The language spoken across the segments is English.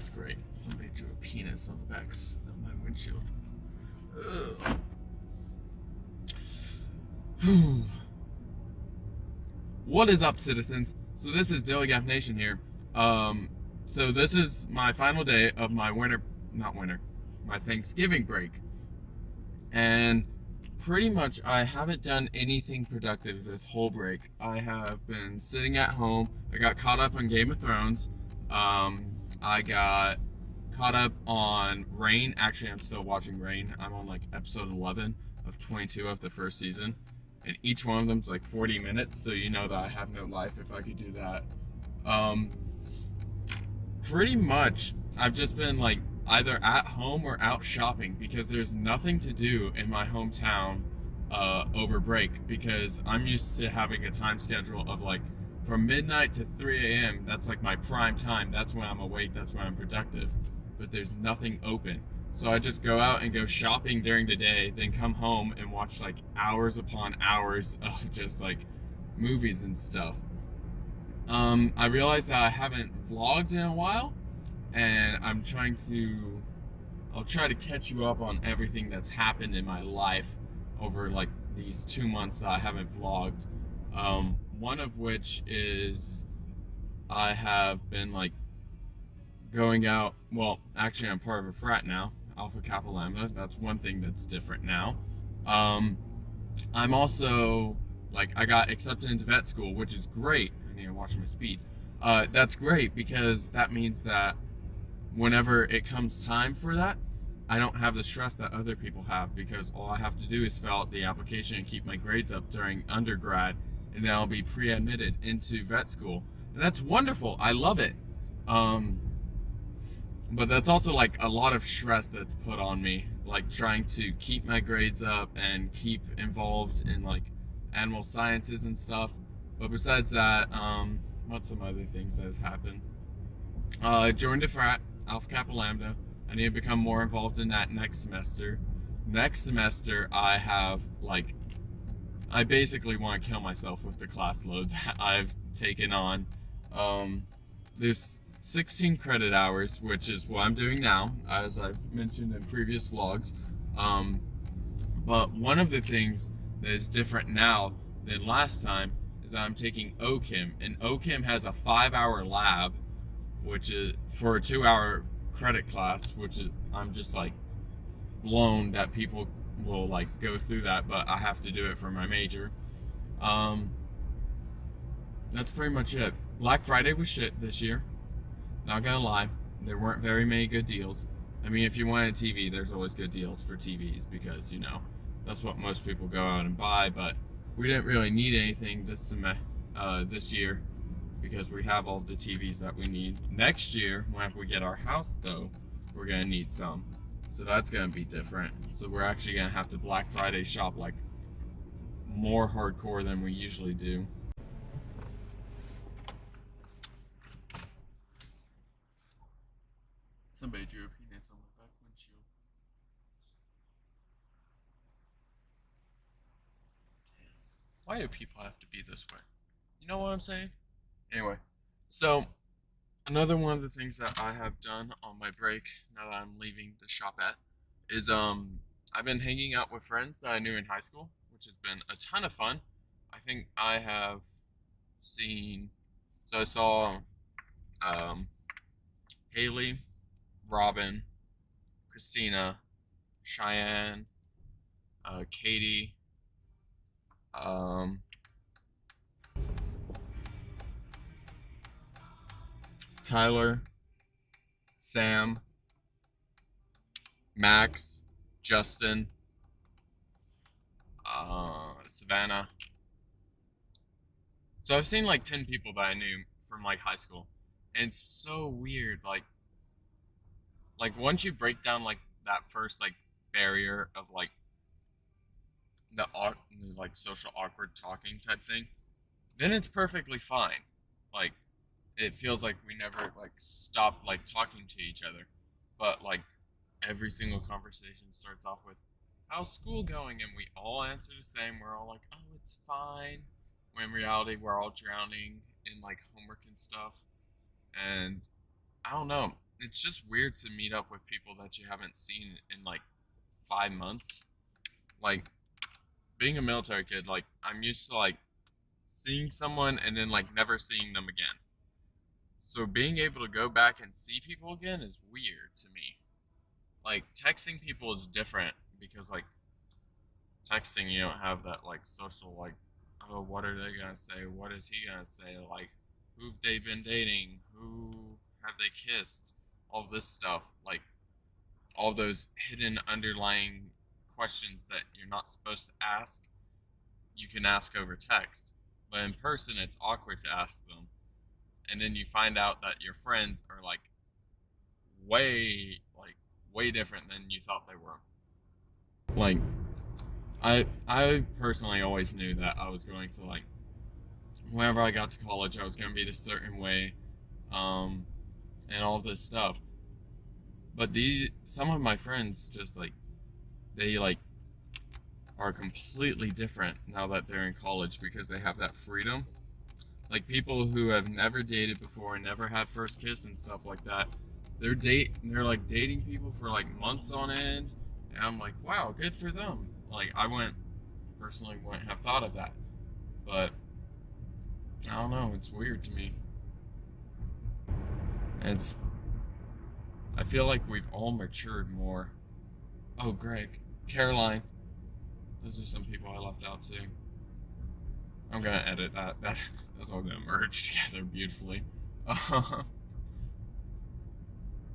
that's great. Somebody drew a penis on the back of my windshield. Ugh. What is up, citizens? So this is Dilly Gap Nation here. So this is my final day of my my Thanksgiving break. And pretty much I haven't done anything productive this whole break. I have been sitting at home. I got caught up on Game of Thrones. I got caught up on Reign. Actually, I'm still watching Reign. I'm on like episode 11 of 22 of the first season. And each one of them's like 40 minutes, so you know that I have no life if I could do that. Pretty much, I've just been like either at home or out shopping because there's nothing to do in my hometown over break, because I'm used to having a time schedule of like from midnight to 3 a.m. That's like my prime time. That's when I'm awake. That's when I'm productive. But there's nothing open. So I just go out and go shopping during the day, then come home and watch like hours upon hours of just like movies and stuff. I realized that I haven't vlogged in a while, and I'll try to catch you up on everything that's happened in my life over like these 2 months that I haven't vlogged. One of which is I have been like going out. Well, actually, I'm part of a frat now, Alpha Kappa Lambda. That's one thing that's different now. I'm also like, I got accepted into vet school, which is great. I need to watch my speed. That's great because that means that whenever it comes time for that, I don't have the stress that other people have, because all I have to do is fill out the application and keep my grades up during undergrad, and then I'll be pre-admitted into vet school. And that's wonderful. I love it. But that's also like a lot of stress that's put on me, like trying to keep my grades up and keep involved in like animal sciences and stuff. But besides that, what's some other things that has happened? I joined a frat, Alpha Kappa Lambda. I need to become more involved in that next semester. Next semester, I basically want to kill myself with the class load that I've taken on. There's 16 credit hours, which is what I'm doing now, as I've mentioned in previous vlogs. But one of the things that is different now than last time is that I'm taking OChem, and OChem has a 5-hour lab, which is for a 2-hour credit class, which is, I'm just like blown that people will like go through that, but I have to do it for my major. That's pretty much it. Black Friday was shit this year. Not gonna lie, there weren't very many good deals. I mean, if you want a TV, there's always good deals for TVs, because, you know, that's what most people go out and buy, but we didn't really need anything this year, because we have all the TVs that we need. Next year, when we get our house, though, we're gonna need some. So that's gonna be different. So we're actually gonna have to Black Friday shop like more hardcore than we usually do. Somebody drew a penis on my back windshield. Damn. Why do people have to be this way? You know what I'm saying? Anyway, so another one of the things that I have done on my break, now that I'm leaving the shop at, is I've been hanging out with friends that I knew in high school, which has been a ton of fun. I think I have seen, so I saw Haley, Robin, Christina, Cheyenne, Katie, Tyler, Sam, Max, Justin, Savannah. So I've seen like 10 people that I knew from like high school. And it's so weird, like once you break down like that first like barrier of like the like social awkward talking type thing, then it's perfectly fine. Like, it feels like we never like stop like talking to each other, but like every single conversation starts off with how's school going, and we all answer the same. We're all like, oh, it's fine, when in reality we're all drowning in like homework and stuff. And I don't know, it's just weird to meet up with people that you haven't seen in like 5 months. Like being a military kid, like I'm used to like seeing someone and then like never seeing them again. So being able to go back and see people again is weird to me. Like texting people is different because like texting you don't have that like social like, oh, what are they gonna say? What is he gonna say? Like who've they been dating? Who have they kissed? All this stuff, like all those hidden underlying questions that you're not supposed to ask, you can ask over text. But in person it's awkward to ask them. And then you find out that your friends are like way different than you thought they were. Like I personally always knew that I was going to like whenever I got to college I was going to be this certain way, and all this stuff. But these some of my friends just like they like are completely different now that they're in college because they have that freedom. Like people who have never dated before and never had first kiss and stuff like that, they're like dating people for like months on end, and I'm like, wow, good for them. Like I personally wouldn't have thought of that, but I don't know, it's weird to me. It's I feel like we've all matured more. Oh, Greg, Caroline, those are some people I left out too. I'm gonna edit that. That's all gonna merge together beautifully.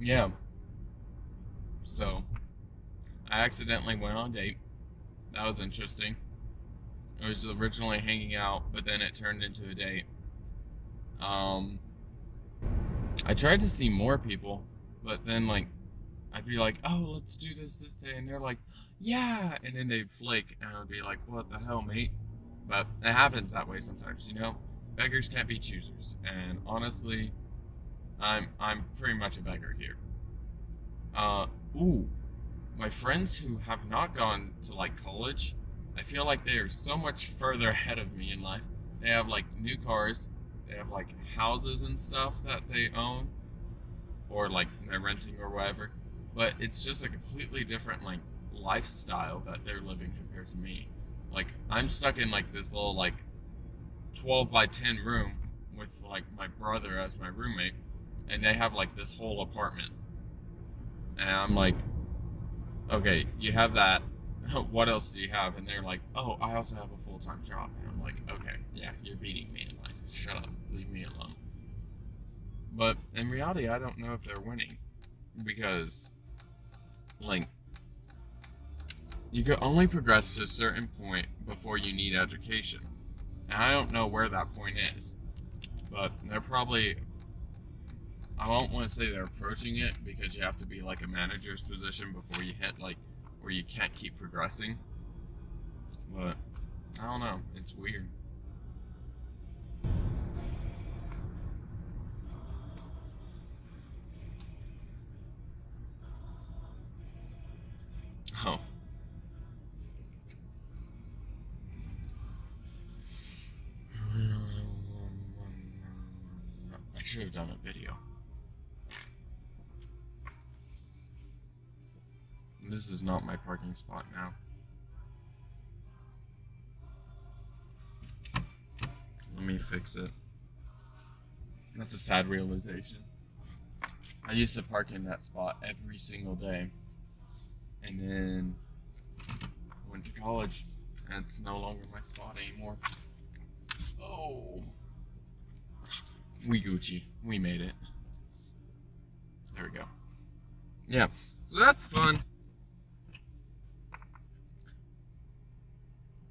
Yeah. So I accidentally went on a date. That was interesting. It was originally hanging out, but then it turned into a date. Um, I tried to see more people, but then like I'd be like, "Oh, let's do this day," and they're like, "Yeah," and then they'd flake, and I'd be like, "What the hell, mate?" But it happens that way sometimes, you know. Beggars can't be choosers, and honestly, I'm pretty much a beggar here. Uh, ooh, my friends who have not gone to like college, I feel like they are so much further ahead of me in life. They have like new cars, they have like houses and stuff that they own, or like they're renting or whatever. But it's just a completely different like lifestyle that they're living compared to me. Like I'm stuck in like this little like 12 by 10 room with like my brother as my roommate, and they have like this whole apartment. And I'm like, okay, you have that. What else do you have? And they're like, oh, I also have a full-time job. And I'm like, okay, yeah, you're beating me in life. Shut up, leave me alone. But in reality, I don't know if they're winning because, like, you can only progress to a certain point before you need education. And I don't know where that point is, but they're probably, I don't want to say they're approaching it because you have to be like a manager's position before you hit like where you can't keep progressing. But I don't know, it's weird. Oh, I should have done a video. This is not my parking spot now. Let me fix it. That's a sad realization. I used to park in that spot every single day, and then went to college, and it's no longer my spot anymore. Oh, we Gucci. We made it. There we go. Yeah, so that's fun.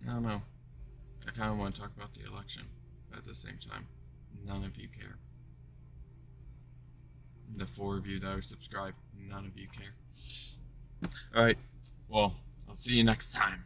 I don't know. I kind of want to talk about the election, but at the same time, none of you care. The 4 of you that are subscribed, none of you care. Alright, well, I'll see you next time.